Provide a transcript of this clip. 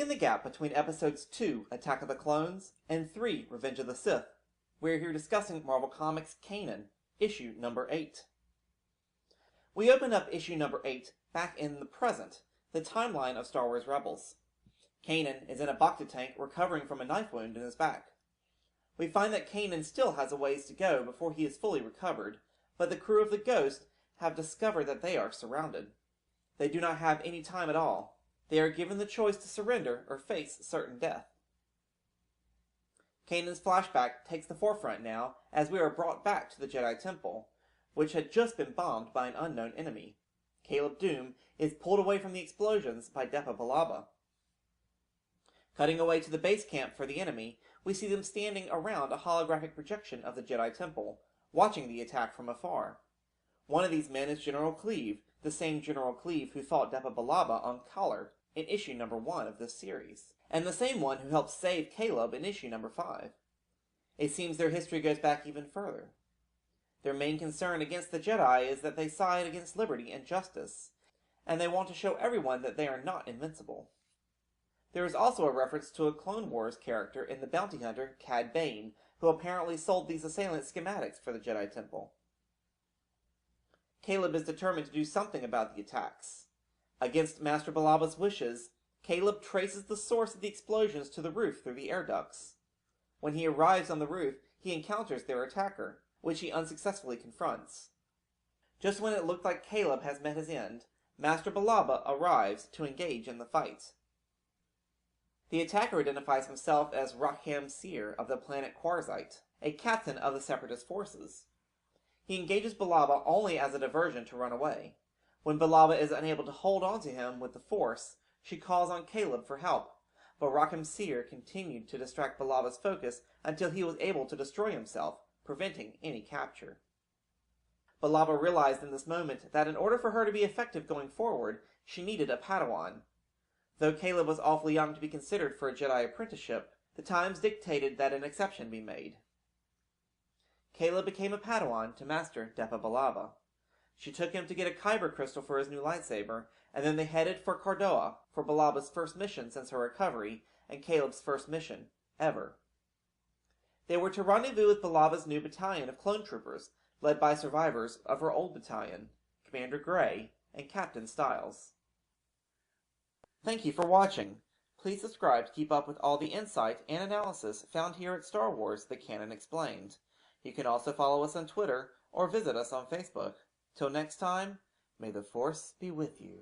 in the gap between episodes 2, Attack of the Clones, and 3, Revenge of the Sith, we're here discussing Marvel Comics' Kanan, issue number 8. We open up issue number 8 back in the present, the timeline of Star Wars Rebels. Kanan is in a Bacta tank recovering from a knife wound in his back. We find that Kanan still has a ways to go before he is fully recovered, but the crew of the Ghost have discovered that they are surrounded. They do not have any time at all. They are given the choice to surrender or face certain death. Kanan's flashback takes the forefront now as we are brought back to the Jedi Temple, which had just been bombed by an unknown enemy. Caleb Dume is pulled away from the explosions by Depa Billaba. Cutting away to the base camp for the enemy, we see them standing around a holographic projection of the Jedi Temple, watching the attack from afar. One of these men is General Cleave, the same General Cleave who fought Depa Billaba on Collar in issue number 1 of this series, and the same one who helped save Caleb in issue number 5. It seems their history goes back even further. Their main concern against the Jedi is that they side against liberty and justice, and they want to show everyone that they are not invincible. There is also a reference to a Clone Wars character in the bounty hunter Cad Bane, who apparently sold these assailant schematics for the Jedi Temple. Caleb is determined to do something about the attacks. Against Master Billaba's wishes, Caleb traces the source of the explosions to the roof through the air ducts. When he arrives on the roof, he encounters their attacker, which he unsuccessfully confronts. Just when it looked like Caleb has met his end, Master Billaba arrives to engage in the fight. The attacker identifies himself as Rakham Seer of the planet Quarzite, a captain of the Separatist forces. He engages Billaba only as a diversion to run away. When Billaba is unable to hold on to him with the Force, she calls on Caleb for help, but Rakham Seer continued to distract Billaba's focus until he was able to destroy himself, preventing any capture. Billaba realized in this moment that in order for her to be effective going forward, she needed a Padawan. Though Caleb was awfully young to be considered for a Jedi apprenticeship, the times dictated that an exception be made. Caleb became a Padawan to Master Depa Billaba. She took him to get a Kyber crystal for his new lightsaber, and then they headed for Cardoa for Billaba's first mission since her recovery, and Caleb's first mission, ever. They were to rendezvous with Billaba's new battalion of clone troopers, led by survivors of her old battalion, Commander Gray and Captain Styles. Thank you for watching. Please subscribe to keep up with all the insight and analysis found here at Star Wars: The Canon Explained. You can also follow us on Twitter or visit us on Facebook. Till next time, may the Force be with you.